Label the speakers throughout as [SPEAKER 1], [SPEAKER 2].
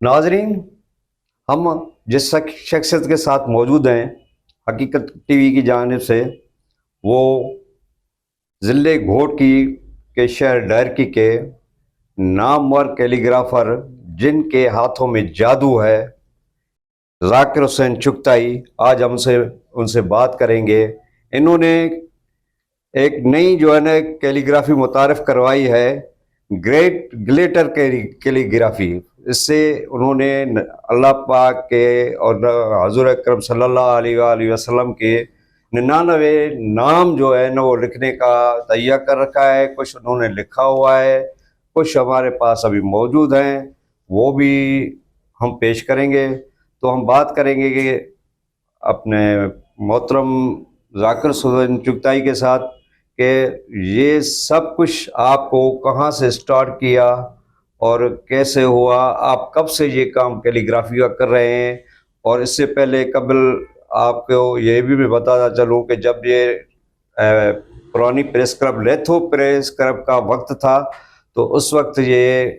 [SPEAKER 1] ناظرین، ہم جس شخصیت کے ساتھ موجود ہیں حقیقت ٹی وی کی جانب سے، وہ ضلع گھوٹکی کے شہر ڈائرکی کے نامور کیلیگرافر جن کے ہاتھوں میں جادو ہے، ذاکر حسین چغتائی، آج ہم ان سے بات کریں گے۔ انہوں نے ایک نئی جو ہے نا کیلیگرافی متعارف کروائی ہے، گریٹ گلیٹر کیلیگرافی۔ اس سے انہوں نے اللہ پاک کے اور حضور اکرم صلی اللہ علیہ وآلہ وسلم کے 99 نام جو ہے نا وہ لکھنے کا تہیہ کر رکھا ہے۔ کچھ انہوں نے لکھا ہوا ہے، کچھ ہمارے پاس ابھی موجود ہیں، وہ بھی ہم پیش کریں گے۔ تو ہم بات کریں گے کہ اپنے محترم ذاکر حسین چغتائی کے ساتھ کہ یہ سب کچھ آپ کو کہاں سے سٹارٹ کیا اور کیسے ہوا، آپ کب سے یہ کام کیلیگرافی کا کر رہے ہیں، اور اس سے پہلے قبل آپ کو یہ بھی میں بتاتا چلوں کہ جب یہ پرانی press club litho press club کا وقت تھا تو اس وقت یہ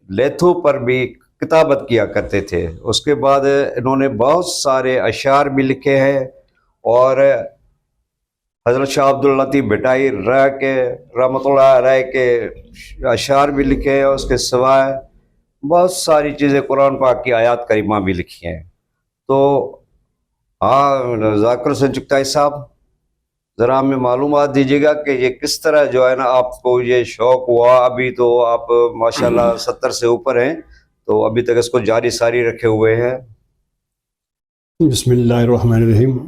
[SPEAKER 1] لیتھو پر بھی کتابت کیا کرتے تھے۔ اس کے بعد انہوں نے بہت سارے اشعار بھی لکھے ہیں، اور حضرت شاہ عبداللطیف بھٹائی کے رحمۃ اللہ علیہ کے اشعار بھی لکھے ہیں، اور اس کے سوائے بہت ساری چیزیں قرآن پاک کی آیات کریمہ بھی لکھی ہیں۔ تو ذاکر حسین چغتائی صاحب، ذرا ہمیں معلومات دیجیے گا کہ یہ کس طرح جو ہے نا آپ کو یہ شوق ہوا۔ ابھی تو آپ ماشاءاللہ 70 سے اوپر ہیں، تو ابھی تک اس کو جاری ساری رکھے ہوئے ہیں۔
[SPEAKER 2] بسم اللہ الرحمن الرحیم۔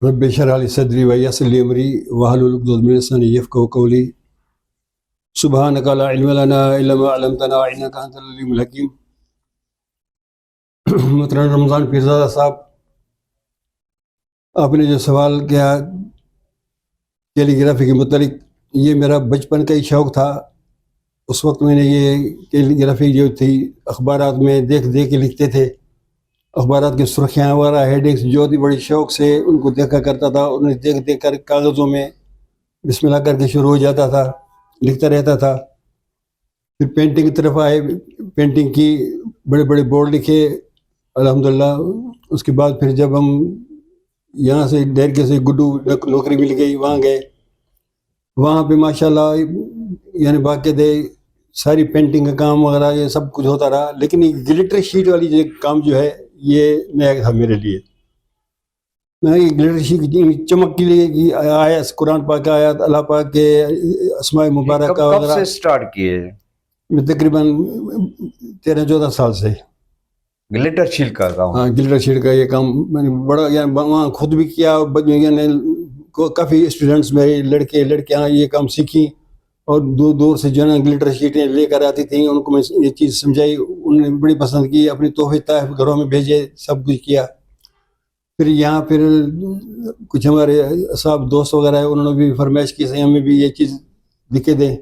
[SPEAKER 2] رب اشرح لی صدری ویسر لی امری واحلل عقدۃ من لسانی یفقہوا قولی۔ سبحانک لا علم لنا الا ما علمتنا انک انت العلیم الحکیم۔ محترم رمضان پیرزادہ صاحب، آپ نے جو سوال کیا کیلیگرافی کے متعلق، یہ میرا بچپن کا ہی شوق تھا۔ اس وقت میں نے یہ کیلیگرافی جو تھی اخبارات میں دیکھ کے لکھتے تھے، اخبارات کی سرخیاں وغیرہ ہیڈنگس جو تھی، بڑی شوق سے ان کو دیکھا کرتا تھا۔ انہیں دیکھ کر کاغذوں میں بسم اللہ کر کے شروع ہو جاتا تھا، لکھتا رہتا تھا۔ پھر پینٹنگ کی طرف آئے، پینٹنگ کی، بڑے بڑے بورڈ لکھے الحمدللہ۔ اس کے بعد پھر جب ہم یہاں سے ڈیرکے سے گڈو نوکری مل گئی، وہاں گئے، وہاں پہ ماشاءاللہ یعنی باقاعدہ ساری پینٹنگ کا کام وغیرہ یہ سب کچھ ہوتا رہا۔ لیکن یہ گلٹر شیٹ والی جو کام جو ہے یہ نیا تھا میرے لیے۔ میں یہ گلٹر شیٹ چمک کے لیے آیا، قرآن پاک کا آیات، اللہ پاک کے اسماء مبارکہ وغیرہ۔
[SPEAKER 1] کب سے سٹارٹ کیے؟
[SPEAKER 2] میں تقریباً 13-14 سال سے
[SPEAKER 1] گلیٹر شیٹ کا کام؟
[SPEAKER 2] ہاں، گلٹر شیٹ کا یہ کام میں نے بڑا یعنی وہاں خود بھی کیا، یعنی کافی اسٹوڈنٹس میرے لڑکیاں یہ کام سیکھی، اور دور دور سے جو ہے نا گلٹر شیٹیں لے کر آتی تھیں، ان کو میں یہ چیز سمجھائی، انہوں نے بڑی پسند کی، اپنی تحفے تحائف گھروں میں بھیجے، سب کچھ کیا۔ پھر یہاں پھر کچھ ہمارے صاحب دوست وغیرہ ہیں، انہوں نے بھی فرمائش کی سے ہمیں بھی یہ چیز لکھ دیں۔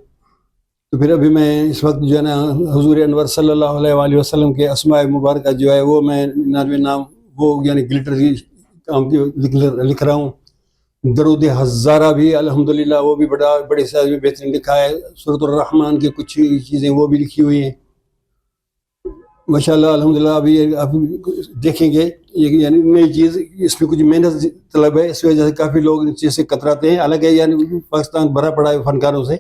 [SPEAKER 2] تو پھر ابھی میں اس وقت جو ہے نا حضور انور صلی اللہ علیہ وآلہ وسلم کے اسماء مبارکہ جو ہے وہ میں 99 نام وہ یعنی گلٹر کام کی لکھ رہا ہوں۔ درود ہزارہ بھی الحمدللہ وہ بھی بڑے سائز میں بہترین لکھا ہے۔ سورۃ الرحمن کی کچھ چیزیں وہ بھی لکھی ہوئی ہیں ماشاءاللہ الحمدللہ۔ ابھی آپ دیکھیں گے یہ یعنی نئی چیز، اس میں کچھ محنت طلب ہے، اس وجہ سے کافی لوگ اس چیز سے کتراتے ہیں، حالانکہ یعنی پاکستان بھرا پڑا ہے فنکاروں سے۔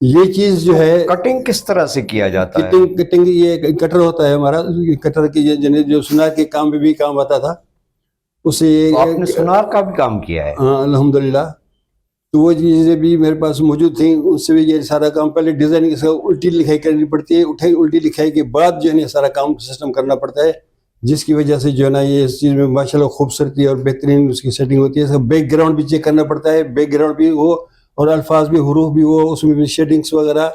[SPEAKER 2] یہ چیز جو ہے
[SPEAKER 1] کٹنگ کس طرح سے کیا جاتا ہے؟
[SPEAKER 2] کٹنگ یہ کٹر ہوتا ہے ہمارا، کٹر کی جو سنار کے کام میں بھی کام آتا تھا اسے۔
[SPEAKER 1] آپ نے سنار کا بھی کام کیا ہے؟
[SPEAKER 2] ہاں الحمدللہ۔ تو وہ چیزیں بھی میرے پاس موجود تھیں، اس سے بھی یہ سارا کام پہلے ڈیزائننگ سے الٹی لکھائی کرنی پڑتی ہے، الٹی لکھائی کے بعد جو ہے نا سارا کام سسٹم کرنا پڑتا ہے، جس کی وجہ سے جو ہے نا یہ اس چیز میں ماشاءاللہ خوبصورتی اور بہترین اس کی سیٹنگ ہوتی ہے۔ اس کا بیک گراؤنڈ بھی چیک کرنا پڑتا ہے، بیک گراؤنڈ بھی وہ، اور الفاظ بھی، حروف بھی وہ، اس میں بھی شیڈنگس وغیرہ،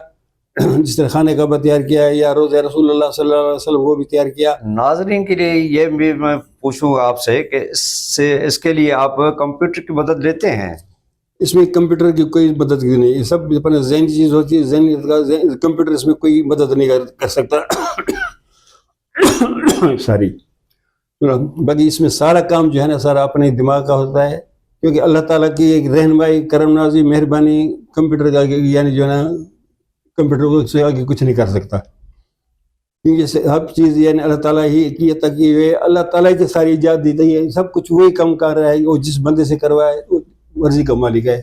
[SPEAKER 2] جس طرح خانہ کعبہ تیار کیا ہے یا روضہ رسول اللہ صلی اللہ علیہ وسلم وہ بھی تیار کیا۔
[SPEAKER 1] ناظرین کے لیے یہ بھی میں پوچھوں گا آپ سے کہ اس کے لیے آپ کمپیوٹر کی مدد لیتے ہیں؟
[SPEAKER 2] اس میں کمپیوٹر کی کوئی مدد نہیں، یہ سب اپنا ذہنی چیز ہوتی ہے، ذہنی کمپیوٹر اس میں کوئی مدد نہیں کر سکتا۔ ساری باقی اس میں سارا کام جو ہے نا سارا اپنے دماغ کا ہوتا ہے، کیونکہ اللہ تعالیٰ کی ایک رہنمائی، کرم نوازی، مہربانی کمپیوٹر کا یعنی جو ہے نا کمپیوٹر سے آگے کچھ نہیں کر سکتا۔ کیونکہ ہر چیز یعنی اللہ تعالیٰ ہی کی عطا کی ہوئی ہے، اللہ تعالیٰ کی ساری ایجاد دی گئی ہے، سب کچھ وہی کام کر رہا ہے، وہ جس بندے سے کروائے وہ مرضی کا مالک ہے.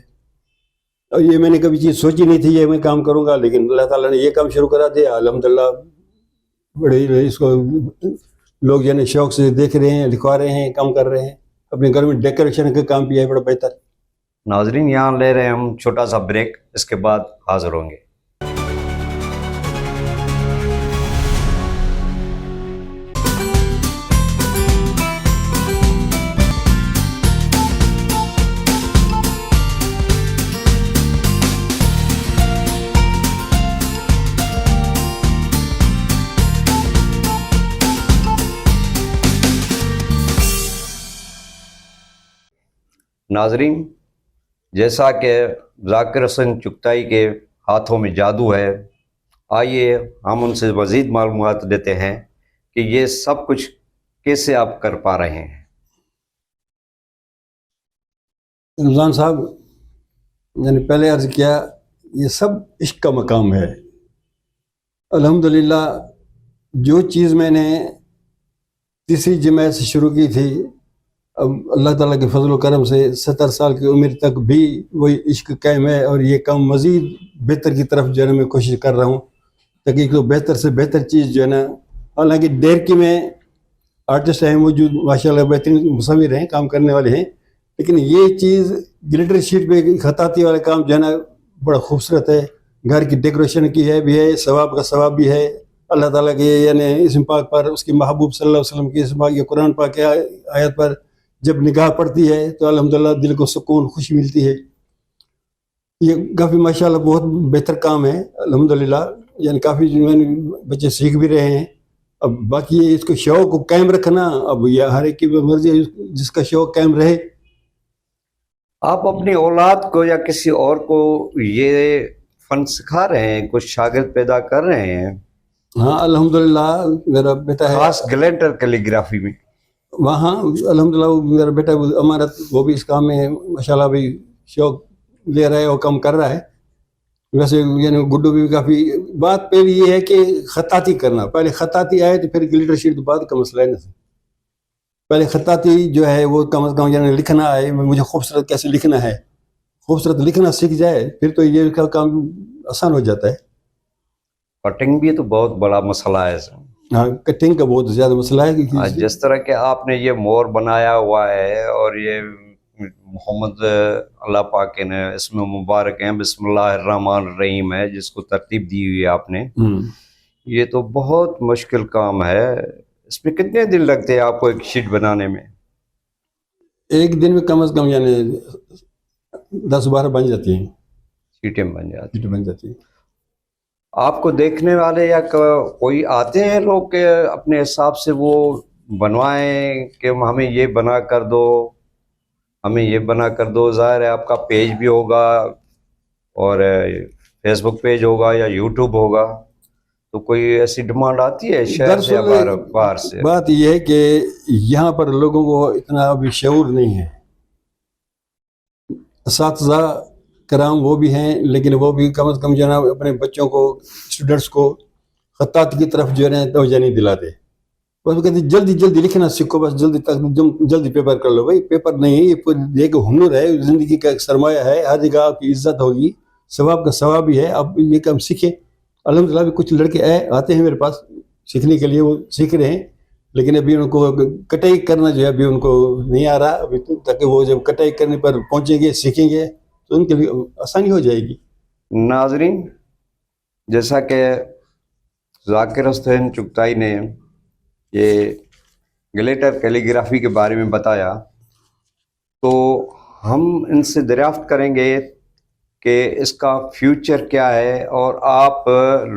[SPEAKER 2] اور یہ میں نے کبھی چیز سوچی نہیں تھی یہ میں کام کروں گا، لیکن اللہ تعالیٰ نے یہ کام شروع کرا دیا. الحمدللہ بڑے اس کو لوگ یعنی شوق سے دیکھ رہے ہیں، لکھوا رہے ہیں، کام کر رہے ہیں. اپنے گھر میں ڈیکوریشن کا کام بھی ہے بڑا بہتر.
[SPEAKER 1] ناظرین یہاں لے رہے ہیں ہم چھوٹا سا بریک، اس کے بعد حاضر ہوں گے. ناظرین، جیسا کہ ذاکر حسین چغتائی کے ہاتھوں میں جادو ہے، آئیے ہم ان سے مزید معلومات لیتے ہیں کہ یہ سب کچھ کیسے آپ کر پا رہے ہیں.
[SPEAKER 2] رمضان صاحب، میں نے پہلے عرض کیا یہ سب عشق کا مقام ہے. الحمدللہ جو چیز میں نے تیسری جماعت سے شروع کی تھی، اب اللہ تعالیٰ کے فضل و کرم سے 70 سال کی عمر تک بھی وہی عشق قائم ہے، اور یہ کام مزید بہتر کی طرف جو ہے نا میں کوشش کر رہا ہوں تاکہ ایک تو بہتر سے بہتر چیز جو ہے نا، حالانکہ ڈیرکی میں آرٹسٹ ہیں موجود ماشاءاللہ، بہترین مصور ہیں، کام کرنے والے ہیں، لیکن یہ چیز گلیٹر شیٹ پہ خطاطی والا کام جو ہے نا بڑا خوبصورت ہے. گھر کی ڈیکوریشن کی ہے بھی ہے، ثواب کا ثواب بھی ہے. اللہ تعالیٰ کے یعنی اسم پاک پر، اس کے محبوب صلی اللہ علیہ وسلم کی اسم پاک یا قرآن پاک کے آیت پر جب نگاہ پڑتی ہے تو الحمدللہ دل کو سکون خوشی ملتی ہے. یہ کافی ماشاءاللہ بہت بہتر کام ہے الحمدللہ، یعنی کافی بچے سیکھ بھی رہے ہیں. اب باقی اس کو شوق کو قائم رکھنا، اب یہ ہر ایک کی مرضی ہے، جس کا شوق قائم رہے.
[SPEAKER 1] آپ اپنی اولاد کو یا کسی اور کو یہ فن سکھا رہے ہیں، کچھ شاگرد پیدا کر رہے ہیں؟
[SPEAKER 2] ہاں الحمدللہ، میرا بیٹا ہے
[SPEAKER 1] خاص گلینٹر کیلیگرافی میں.
[SPEAKER 2] وہاں الحمدللہ میرا بیٹا امارت، وہ بھی اس کام میں ماشاءاللہ بھی شوق لے رہا ہے اور کام کر رہا ہے. ویسے یعنی گڈو بھی کافی. بات پہلے یہ ہے کہ خطاطی کرنا، پہلے خطاطی آئے تو پھر گلیٹر شیٹ تو بعد کا مسئلہ ہے نا. پہلے خطاطی جو ہے وہ کم از کم یعنی لکھنا ہے، مجھے خوبصورت کیسے لکھنا ہے، خوبصورت لکھنا سیکھ جائے پھر تو یہ کا کام آسان ہو جاتا ہے.
[SPEAKER 1] کٹنگ بھی تو بہت بڑا مسئلہ ہے.
[SPEAKER 2] ہاں، کٹنگ کا بہت زیادہ مسئلہ ہے.
[SPEAKER 1] جس طرح کہ آپ نے یہ مور بنایا ہوا ہے اور یہ محمد اللہ پاک نے اس میں مبارک ہیں، بسم اللہ الرحمن الرحیم ہے، جس کو ترتیب دی ہوئی ہے آپ نے. یہ تو بہت مشکل کام ہے. اس میں کتنے دن لگتے ہیں آپ کو ایک شیٹ بنانے میں؟
[SPEAKER 2] ایک دن میں کم از کم یعنی 10-12 بن جاتی ہیں
[SPEAKER 1] شیٹیں بن جاتی ہیں.
[SPEAKER 2] ہیں.
[SPEAKER 1] آپ کو دیکھنے والے یا کوئی آتے ہیں لوگ کہ اپنے حساب سے وہ بنوائیں کہ ہمیں یہ بنا کر دو، ہمیں یہ بنا کر دو؟ ظاہر ہے آپ کا پیج بھی ہوگا اور فیس بک پیج ہوگا یا یوٹیوب ہوگا، تو کوئی ایسی ڈیمانڈ آتی ہے شہر سے یا باہر سے؟
[SPEAKER 2] بات یہ ہے کہ یہاں پر لوگوں کو اتنا ابھی شعور نہیں ہے. اساتذہ کرام وہ بھی ہیں، لیکن وہ بھی کم از کم جو ہے نا اپنے بچوں کو، اسٹوڈنٹس کو خطاطی کی طرف جو ہے نا توجہ نہیں دلاتے. بس وہ کہتے جلدی جلدی لکھنا سیکھو، بس جلدی پیپر کر لو. بھائی پیپر نہیں، یہ ایک ہنر ہے، زندگی کا ایک سرمایہ ہے، ہر جگہ آپ کی عزت ہوگی، ثواب کا ثواب بھی ہے. آپ یہ کام سیکھیں. الحمدللہ بھی کچھ لڑکے آتے ہیں میرے پاس سیکھنے کے لیے، وہ سیکھ رہے ہیں، لیکن ابھی ان کو کٹائی کرنا جو ہے ابھی ان کو نہیں آ رہا ابھی، تاکہ وہ جب کٹائی کرنے پر پہنچیں گے، سیکھیں گے تو ان کے لیے آسانی ہو جائے گی.
[SPEAKER 1] ناظرین، جیسا کہ ذاکر حسین چغتائی نے یہ گلیٹر کیلیگرافی کے بارے میں بتایا، تو ہم ان سے دریافت کریں گے کہ اس کا فیوچر کیا ہے اور آپ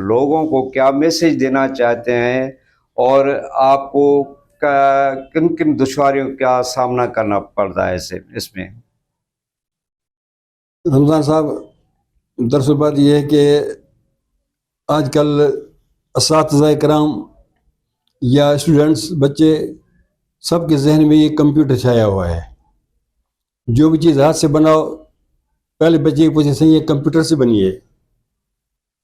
[SPEAKER 1] لوگوں کو کیا میسیج دینا چاہتے ہیں، اور آپ کو کن کن دشواریوں کا سامنا کرنا پڑتا ہے اس میں.
[SPEAKER 2] رمضان صاحب، دراصل بات یہ ہے کہ آج کل اساتذہ کرام یا اسٹوڈنٹس، بچے، سب کے ذہن میں یہ کمپیوٹر چھایا ہوا ہے. جو بھی چیز ہاتھ سے بناؤ، پہلے بچے کی پوچھیں یہ کمپیوٹر سے بنی ہے.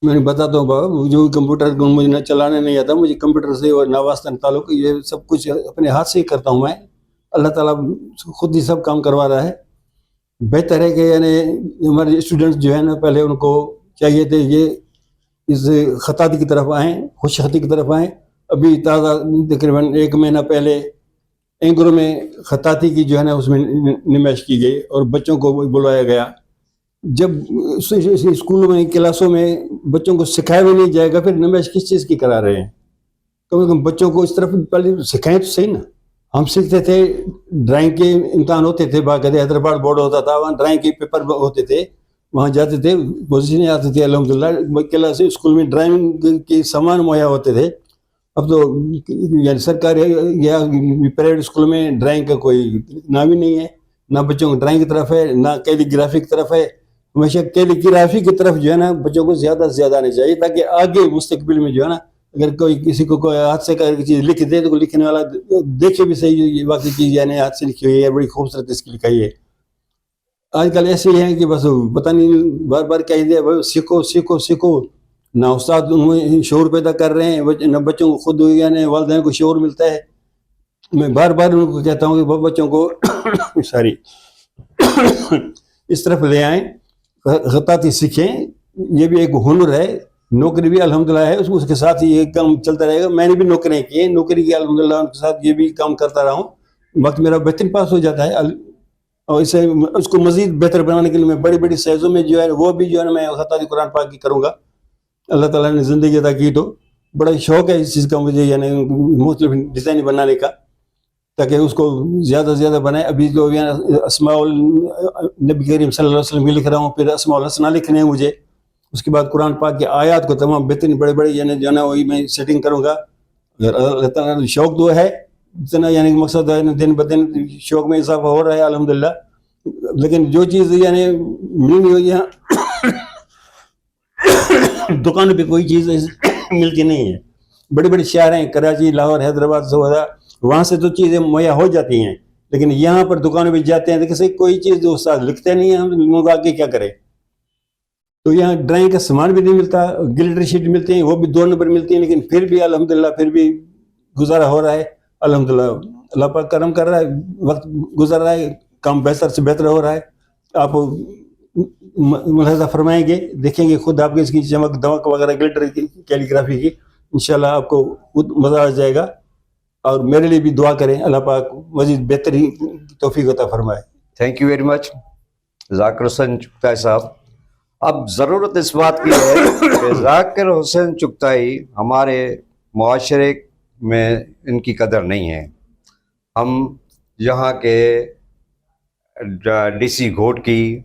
[SPEAKER 2] میں بتاتا ہوں بابا، جو کمپیوٹر کو مجھے نہ چلانے نہیں آتا، مجھے کمپیوٹر سے اور نہ واسطہ نہ تعلق، یہ سب کچھ اپنے ہاتھ سے ہی کرتا ہوں میں. اللہ تعالیٰ خود ہی سب کام کروا رہا ہے. بہتر ہے کہ یعنی ہمارے اسٹوڈنٹس جو ہیں نا، پہلے ان کو چاہیے تھے یہ اس خطاطی کی طرف آئیں، خوش خطی کی طرف آئیں. ابھی تازہ تقریباً 1 مہینہ پہلے اینگرو میں خطاطی کی جو ہے نا اس میں نمائش کی گئی اور بچوں کو بلوایا گیا. جب اسکولوں میں کلاسوں میں بچوں کو سکھایا بھی نہیں جائے گا، پھر نمائش کس چیز کی کرا رہے ہیں؟ کم سے کم بچوں کو اس طرف پہلے سکھائیں تو صحیح نا. ہم سیکھتے تھے، ڈرائنگ کے امتحان ہوتے تھے باقاعدہ، حیدرآباد بورڈ ہوتا تھا، وہاں ڈرائنگ کے پیپر ہوتے تھے، وہاں جاتے تھے، پوزیشنیں آتی تھی الحمدللہ. کلاس اسکول میں ڈرائنگ کے سامان مہیا ہوتے تھے. اب تو یعنی سرکاری یا پرائیویٹ اسکول میں ڈرائنگ کا کوئی نام ہی نہیں ہے، نہ بچوں کو ڈرائنگ کی طرف ہے نہ کیلی گرافی کی طرف ہے. ہمیشہ کیلی گرافی کی طرف جو ہے نا بچوں کو زیادہ سے زیادہ آنے چاہیے، تاکہ آگے مستقبل میں جو ہے نا اگر کوئی کسی کو کوئی ہاتھ سے کوئی چیز لکھ دے تو لکھنے والا دیکھے بھی صحیح یہ واقعی چیز یعنی ہاتھ سے لکھی ہوئی ہے، بڑی خوبصورت اس کی لکھائی ہے. آج کل ایسے ہی ہیں کہ بس پتہ نہیں بار بار کہہ دیا بھائی سیکھو سیکھو سیکھو. نہ استاد ان میں شعور پیدا کر رہے ہیں، نہ بچوں کو خود یعنی والدین کو شعور ملتا ہے. میں بار بار ان کو کہتا ہوں کہ بچوں کو ساری اس طرف لے آئیں، خطاطی سیکھیں. یہ بھی ایک ہنر ہے، نوکری بھی الحمدللہ ہے، اس کے ساتھ ہی یہ کام چلتا رہے گا. میں نے بھی نوکریاں کی ہیں، نوکری کی الحمدللہ ان کے ساتھ یہ بھی کام کرتا رہا ہوں. وقت میرا بہترین پاس ہو جاتا ہے، اور اسے اس کو مزید بہتر بنانے کے لیے میں بڑی بڑی سائزوں میں جو ہے وہ بھی جو ہے میں خطاطی قرآن پاک کی کروں گا. اللہ تعالیٰ نے زندگی عطا کی تو بڑا شوق ہے اس چیز کا مجھے، یعنی مختلف ڈیزائن بنانے کا، تاکہ اس کو زیادہ سے زیادہ بنائے. ابھی جو اسماء النبی کریم صلی اللہ علیہ وسلم کی لکھ رہا ہوں، پھر اسماء الحسنہ لکھنے ہیں مجھے. اس کے بعد قرآن پاک کی آیات کو تمام بہترین بڑے بڑے یعنی جو ہے نا وہی میں سیٹنگ کروں گا. اگر اللہ تعالیٰ نے شوق دو ہے اتنا، یعنی مقصد ہے دن بدن شوق میں اضافہ ہو رہا ہے الحمدللہ. لیکن جو چیز یعنی ملنی ہوئی ہے دکان پہ کوئی چیز ملتی نہیں ہے. بڑی بڑی شہر ہیں، کراچی، لاہور، حیدرآباد، سودا، وہاں سے تو چیزیں مہیا ہو جاتی ہیں، لیکن یہاں پر دکانوں پہ جاتے ہیں تو کسی کوئی چیز جو استاد لکھتے نہیں ہیں، ہم لوگ آگے کیا کریں. تو یہاں ڈرائنگ کا سامان بھی نہیں ملتا، گلٹر شیٹ ملتے ہیں وہ بھی 2 نمبر ملتی ہیں، لیکن پھر بھی الحمدللہ پھر بھی گزارا ہو رہا ہے الحمدللہ. اللہ پاک کرم کر رہا ہے، وقت گزر رہا ہے، کام بہتر سے بہتر ہو رہا ہے. آپ ملاحظہ فرمائیں گے، دیکھیں گے خود آپ کو اس کی چمک دمک وغیرہ گلٹر کی کیلی گرافی کی، انشاءاللہ آپ کو خود مزہ آ جائے گا. اور میرے لیے بھی دعا کریں، اللہ پاک مزید بہتری توفیق عطا فرمائے.
[SPEAKER 1] تھینک یو ویری مچ ذاکر حسین چغتائی صاحب. اب ضرورت اس بات کی ہے کہ ذاکر حسین چغتائی ہمارے معاشرے میں ان کی قدر نہیں ہے. ہم یہاں کے ڈی سی گھوٹ کی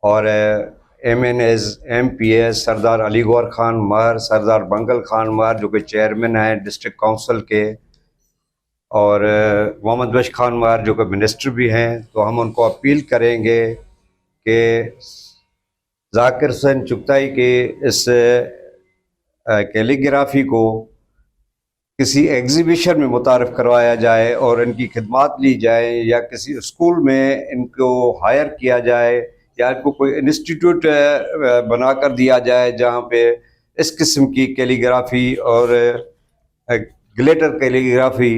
[SPEAKER 1] اور MNAs MPs Sardar Ali گور خان مہر، سردار بنگل خان مہر جو کہ چیئرمین ہیں ڈسٹرکٹ کونسل کے، اور محمد بش خان مہر جو کہ منسٹر بھی ہیں، تو ہم ان کو اپیل کریں گے کہ ذاکر حسین چغتائی کے اس کیلی گرافی کو کسی ایگزیبیشن میں متعارف کروایا جائے اور ان کی خدمات لی جائے، یا کسی اسکول میں ان کو ہائر کیا جائے، یا ان کو کوئی انسٹیٹیوٹ بنا کر دیا جائے جہاں پہ اس قسم کی کیلی گرافی اور گلیٹر کیلی گرافی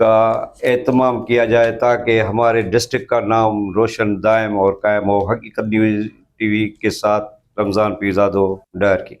[SPEAKER 1] کا اہتمام کیا جائے، تاکہ ہمارے ڈسٹرکٹ کا نام روشن دائم اور قائم ہو. حقیقت نیوز ٹی وی کے ساتھ رمضان پیرزادہ ڈائر کی.